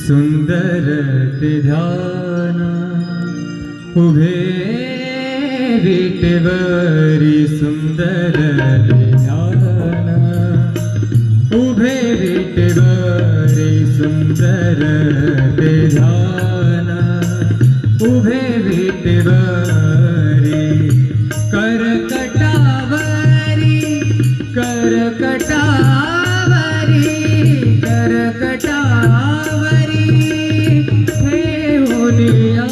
सुंदर ते ध्यान उभे विटेवरी सुंदर ते ध्यान उभे विटेवरी सुंदर ते ध्यान उभे विटेवरी करकटावरी करकटावरी करकटावरी ठेवूनिया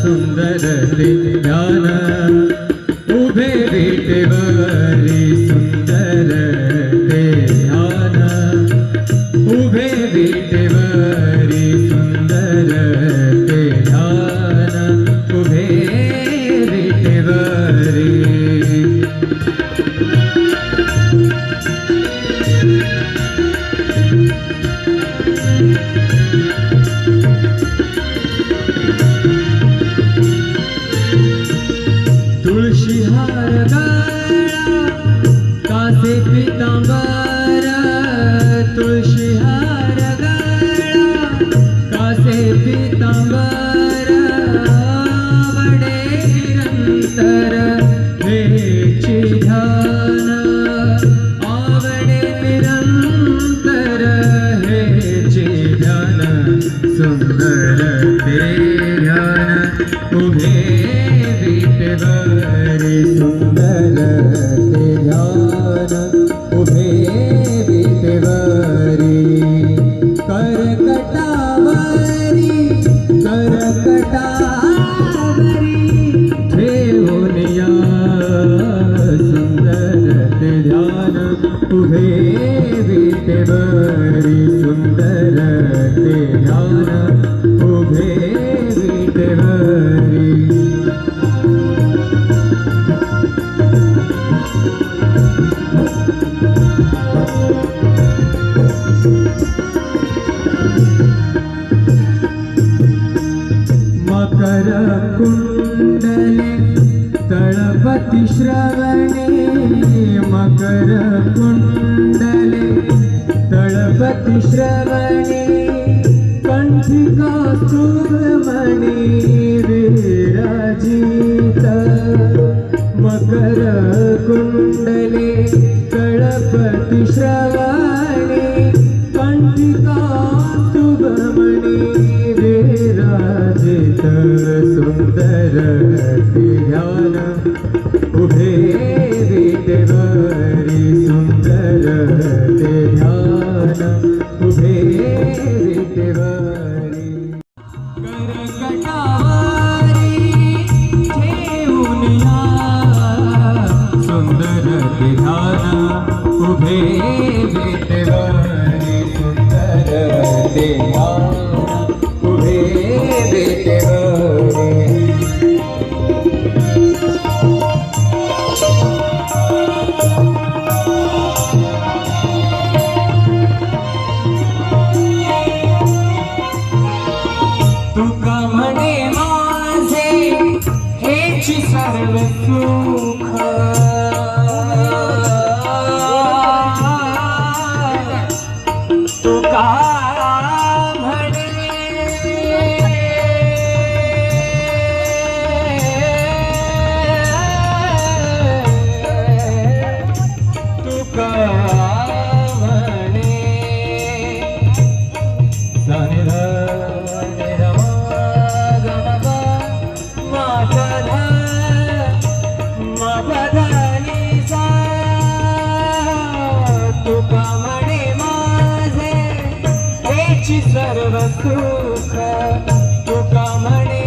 सुंदर ते ध्यान उभे विटेवरी सुंदर ते ध्यान उभे विटेवरी सुंदर ते ध्यान उभे विटेवरी तुळशी हार गळा कासे पितांबर तुळशी हार गळा कासे पितांबर आवडे निरंतर हेची ध्यान आवडे निरंतर हेची ध्यान सुंदर ते ध्यान उभे विटेवरी सुंदर ते ध्यान उभे विटेवरी करकटावरी करकटावरी ठेवूनिया सुंदर ते ध्यान उभे विटेवरी सुंदर ते ध्यान उभे विटेवरी मकर कुंडले तळपति श्रवणे मकर कुंडले तळपति श्रवणे कंठिका सुमणि विराजित मकर कुंडले तळपति श्रवणे कंठिका सुमणि विराजित सुंदर ते ध्यान उभे विटेवरी सुंदर ते ध्यान उभे विटेवरी करकटावरी ठेवूनिया सुंदर ते ध्यान उभे विटेवरी सुंदर ते ध्यान उभे विटेवरी तुका म्हणे माझे हेची सर्व सुख तुका म्हणे तुका म्हणे तुका म्हणे माझे हेची सर्व सुख तुका म्हणे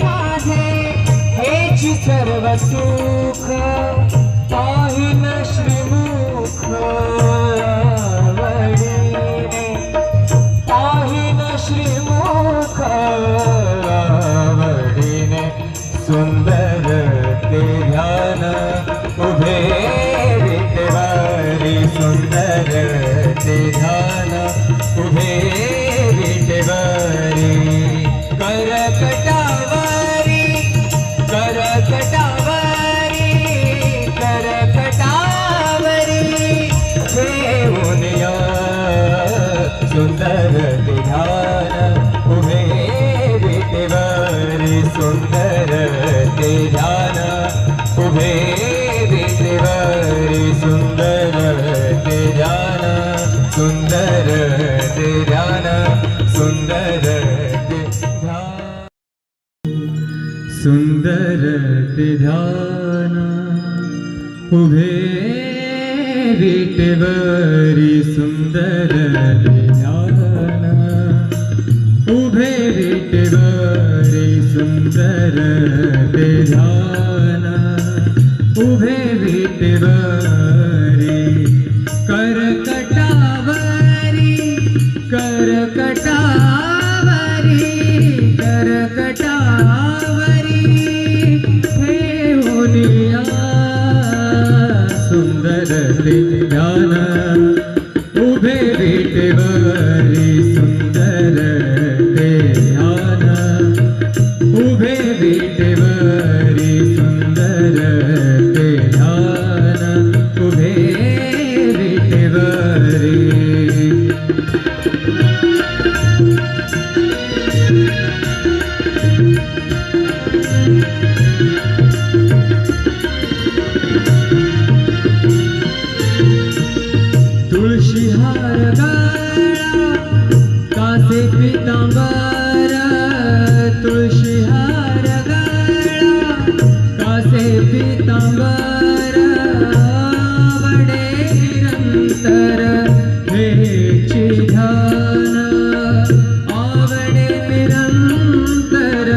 माझे हेची सर्व सुख पाहिन श्रीमुख आवडीने पाहिन श्रीमुख आवडीने सुंदर ते ध्यान उभे विटेवरी सुंदर ते ध्यान उभे विटेवरी करकटावरी करकटावरी करकटावरी ठेवूनिया सुंदर सुंदर ते ध्यान सुंदर ते ध्यान सुंदर ते ध्यान उभे विटेवरी सुंदर ते ध्यान उभे विटेवरी सुंदर ते ध्यान उभे विटेवरी करकटावरी करकटावरी करकटावरी हे होनिया सुंदर ते ध्यान उभे विटेवरी सुंदर ते ध्यान उभे विटेवरी सुंदर ते ध्यान उभे विटेवरी तुळशी हार गळा कासे पितांबर तुळशी हार गळा कासे पितांबर आवडे निरंतर हेची ध्यान आवडे निरंतर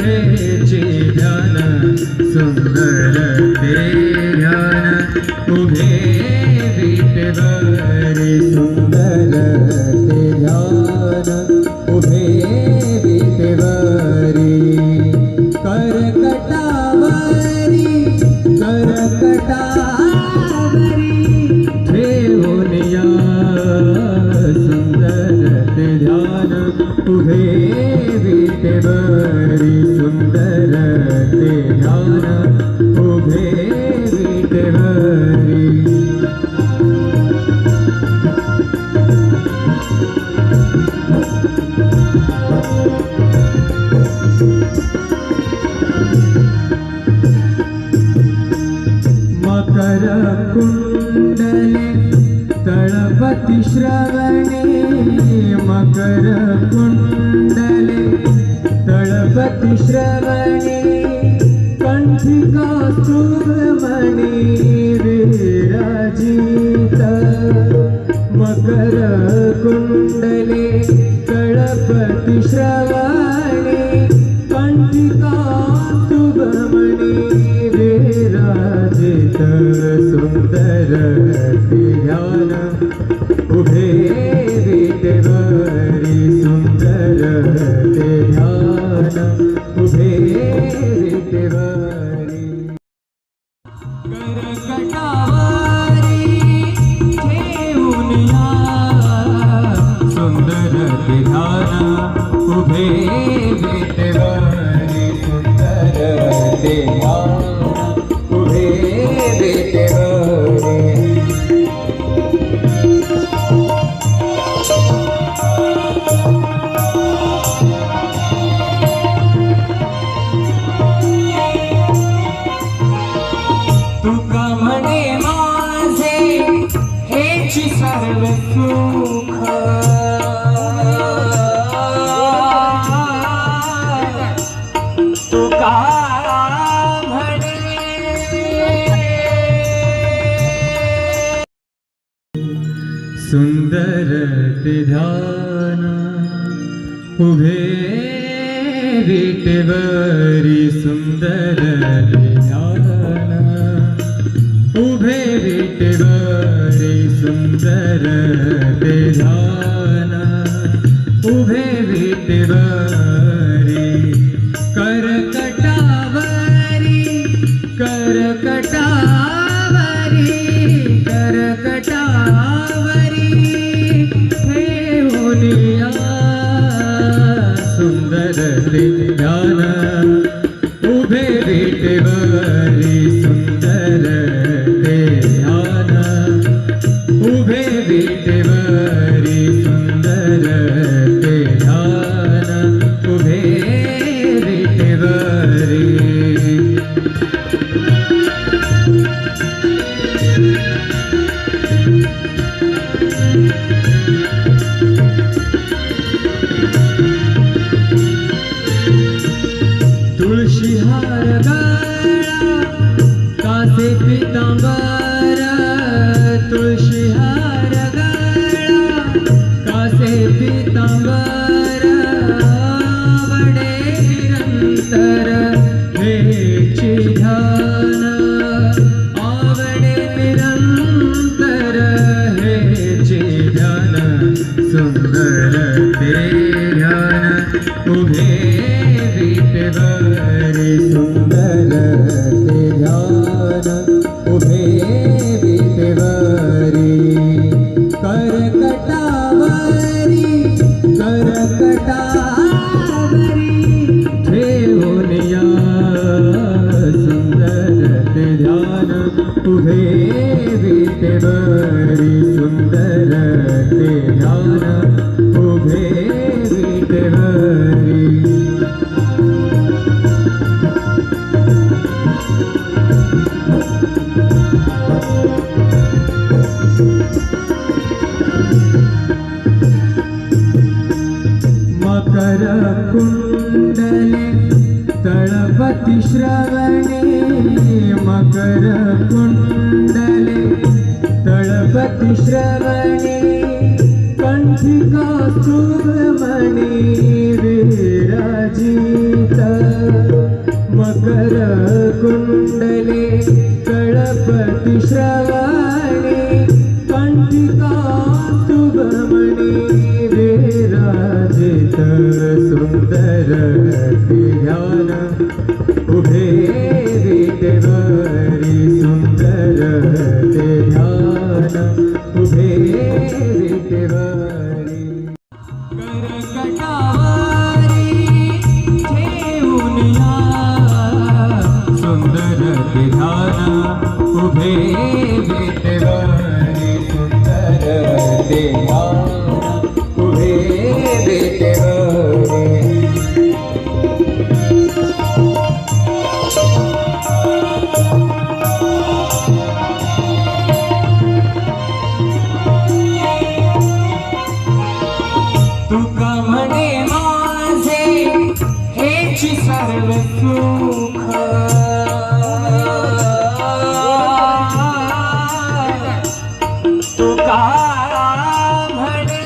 हेची ध्यान सुंदर ते ध्यान उभे विटेवरी सुंदर ते ध्यान उभे विटेवरी करकटावरी करकटावरी ठेवूनिया सुंदर ते ध्यान उभे विटेवरी सुंदर ते ध्यान उभे विटेवरी मकर कुंडले तळपति श्रवणे मकर कुंडले तळपति श्रवणे कंठिका सुब्रमणि विराजित मकर कुंडले तळपति श्रवणे कंठिका सुब्रमणि विराजित सुंदर ते ध्यान उभे विटेवरी सुंदर ते ध्यान उभे विटेवरी करकटावरी ठेवूनिया सुंदर ते ध्यान उभे विटेवरी सुंदर ते ध्यान उभे विटेवरी तुका म्हणे माझे हेची सर्व सुख तुका म्हणे सुंदर ते ध्यान उभे विटेवरी सुंदर ते ध्यान उभे विटेवरी सुंदर ते ध्यान उभे विटेवरी करकटावरी करकटावरी करकटावरी ठेवूनिया सुंदर ते ध्यान उभे विटेवरी सुंदर ते ध्यान उभे विटेवरी से पीतांबर आवडे निरंतर हेची ध्यान आवडे निरंतर हेची ध्यान सुंदर ते ध्यान उभे विटेवरी सुंदर ते ध्यान उभे विटेवरी करकटावरी करकटावरी ठेवून या सुंदर ते ध्यान उभे विटेवरी सुंदर ते ध्यान उभे विटेवरी मकर कुंडले तळपति श्रवणे मकर कुंडले तळपति श्रवणे कंठिका सुब्रमणि विराजित मकर कुंडले तळपति श्रवणे कंठिका सुब्रमणि विराजित सुंदर ध्यान उभे विटेवरी सुंदर ध्यान उभे विटेवरी करकटावरी ठेवून या सुंदर ध्यान उभे विटेवरी सुंदर ध्यान उभे विटेवरी तुका म्हणे माझे हेची सर्व सुख तुका म्हणे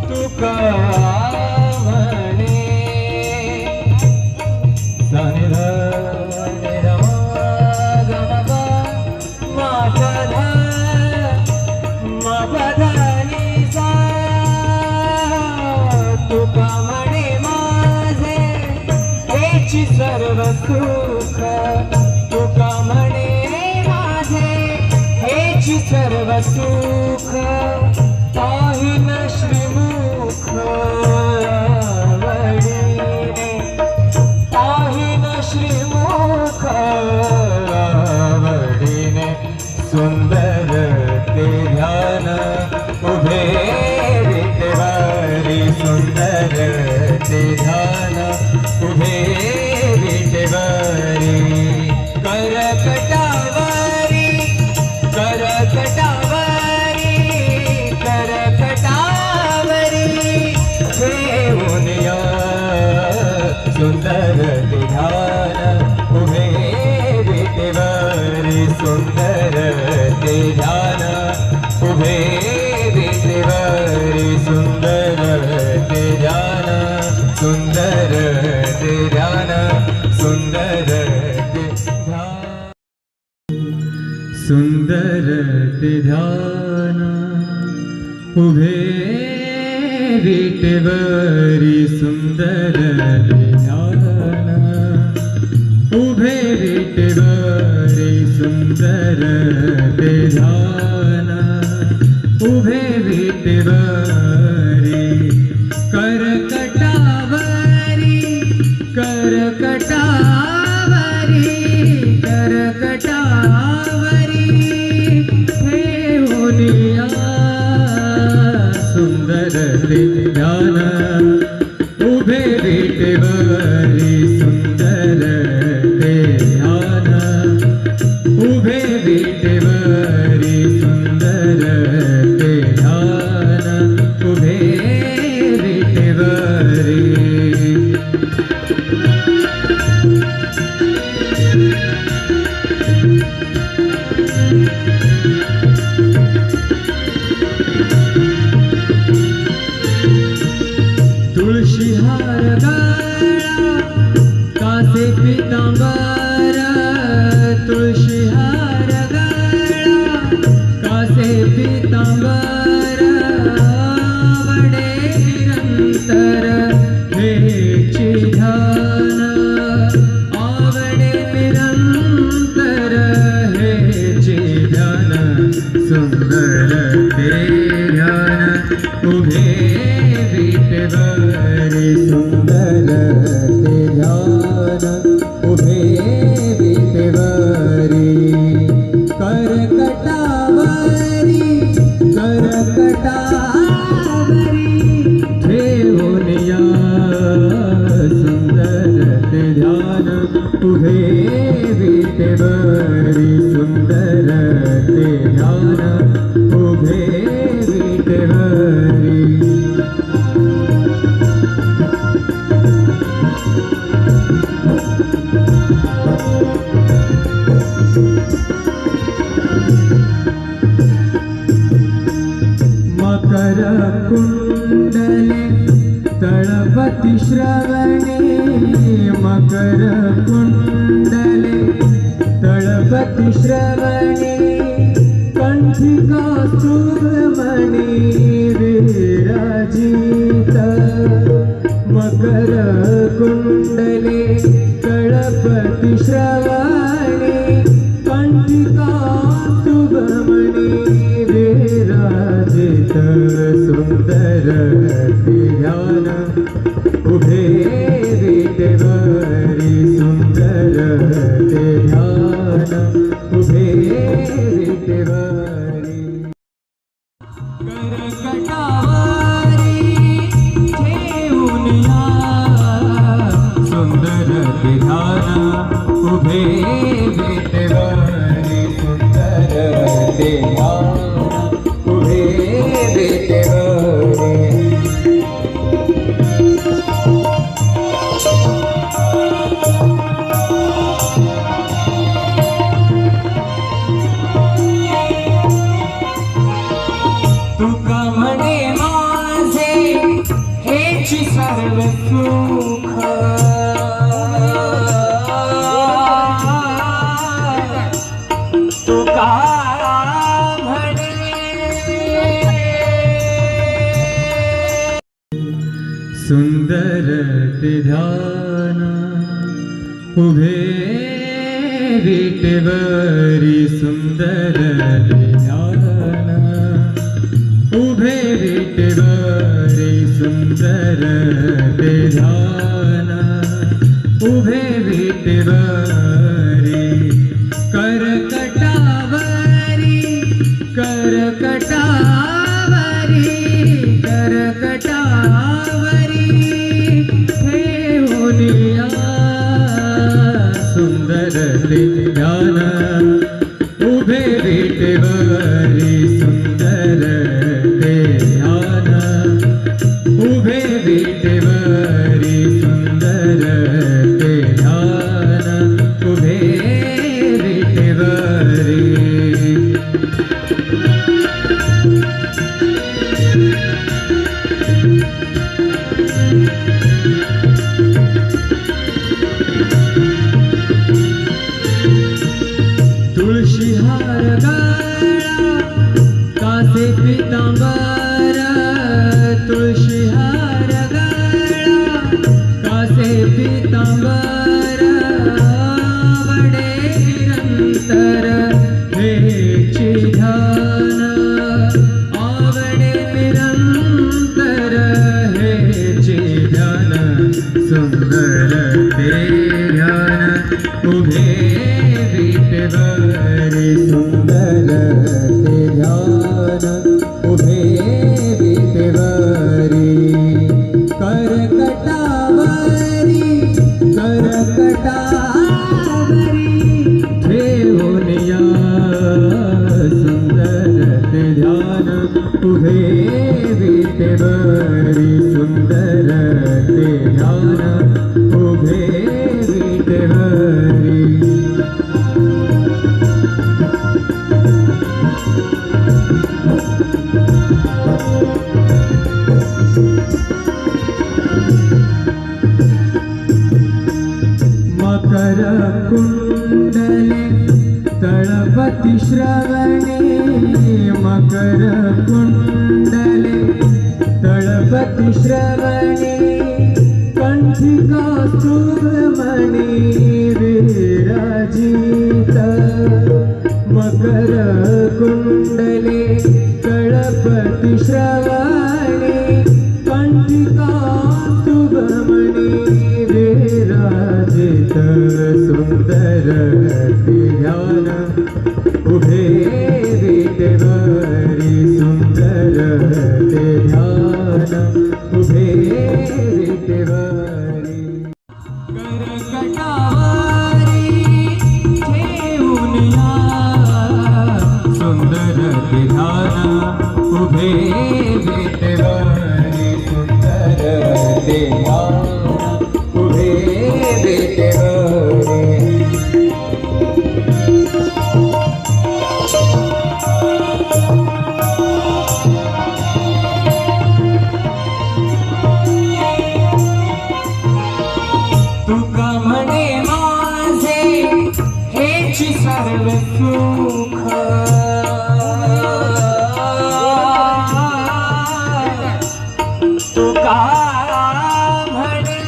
तुका म्हणे तुका म्हणे माझे हेची सर्व सुख तुका म्हणे माझे हेची सर्व सुख पाहिन श्रीमुख आवडीने पाहिन श्रीमुख आवडीने सुंदर ते ध्यान उभे विटेवरी सुंदर ते ध्यान उभे विटेवरी करकटावरी करकटावरी करकटावरी ठेवून या सुंदर ते ध्यान उभे विटेवरी सुंदर ते ध्यान उभे विटेवरी सुंदर ते ध्यान सुंदर ते ध्यान सुंदर ते ध्यान सुंदर ते ध्यान उभे विटेवरी सुंदर ते ध्यान उभे विटेवरी सुंदर ते ध्यान उभे विटेवरी करकटावरी करकटावरी करकटावरी ठेवून या सुंदर ते ध्यान उभे विटेवरी सुंदर ते ध्यान उभे विटेवरी सुंदर ते ध्यान उभे विटेवरी विटेवरी सुंदर ते ध्यान उभे विटेवरी मकर कुंडले तळपति श्रवणे मकर कुंडले तळपति श्रवणे कंठिका सुभमणि विराजित मकर कुंडले तळपति श्रवणे कंठिका सुभमणि विराजित सुंदर ध्यान उभे विटेवरी सुंदर ध्यान उभे विटेवरी करकटावरी ठेवून या सुंदर ध्यान उभे विटेवरी सुंदर ध्यान उभे विटेवरी तुका म्हणे माझे हेची सर्व सुख तुका म्हणे सुंदर ते ध्यान उभे विटेवरी सुंदर ते ध्यान उभे विटेवरी सुंदर ते ध्यान उभे विटेवरी करकटावरी करकटावरी करकटावरी ठेवून या सुंदर ते ध्यान उभे विटेवरी सुंदर ते ध्यान उभे विटेवरी सुंदर ते ध्यान उभे विटेवरी तुळशी हार गळा कासे पितांबर तुळशी हार गळा कासे पितांबर आवडे निरंतर हेची ध्यान आवडे निरंतर हेची ध्यान सुंदर ते ध्यान उभे विटेवरी सुंदर ते ध्यान उभे विटेवरी करकटावरी करकटावरी ठेवून या सुंदर ते ध्यान उभे विटेवरी सुंदर ते ध्यान उभे विटेवरी मकर कुंडले तळपति श्रवणे मकर कुंडले तळपति श्रवणे कंठिका सुभमणि विराजित मकर कुंडले तळपति श्रवणे कंठिका सुभमणि विराजित सुंदर ते ध्यान उभे विटेवरी सुंदर ते ध्यान उभे विटेवरी करकटावरी हेची सर्व सुख तुका म्हणे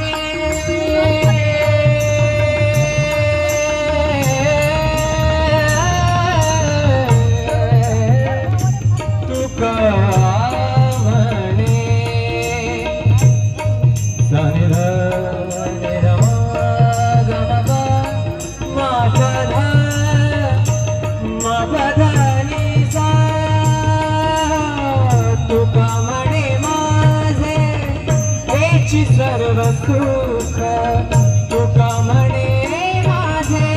तुका म्हणे तुका म्हणे माझे हेची सर्व सुख तुका म्हणे माझे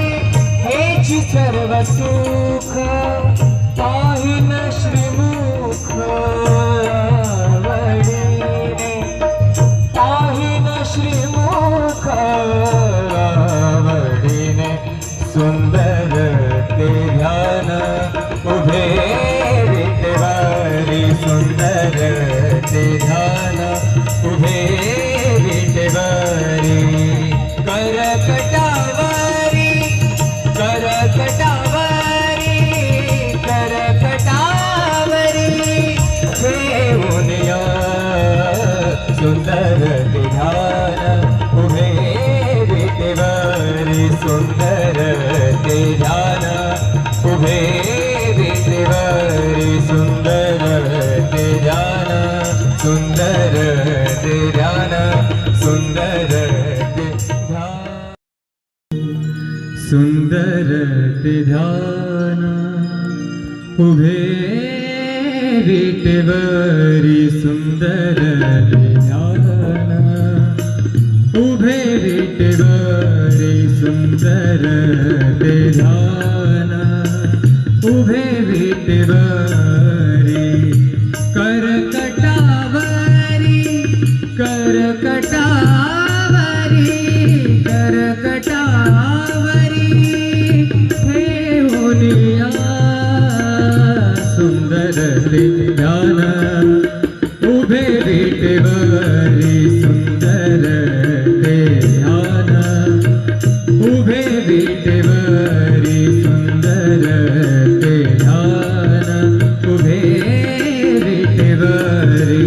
हेची सर्व सुख पाहिन श्रीमुख आवडीने पाहिन श्रीमुख आवडीने सुंदर ते ध्यान उभे विटेवारी सुंदर ते ध्यान उभे विटेवारी करकटावारी करकटावारी करकटावारी ठेवून या सुंदर ते ध्यान उभे विटेवारी सुंदर ते ध्यान उभे विटेवारी सुंदर ते ध्यान सुंदर ते ध्यान सुंदर ते ध्यान सुंदर ते ध्यान उभे विटेवरी सुंदर ते ध्यान उभे विटेवरी सुंदर ते ध्यान उभे विटेवरी करकटावरी करकटावरी करकटावरी ठेवून या सुंदर ते ध्यान उभे विटेवरी सुंदर ते ध्यान उभे विटेवरी सुंदर ते ध्यान उभे विटेवरी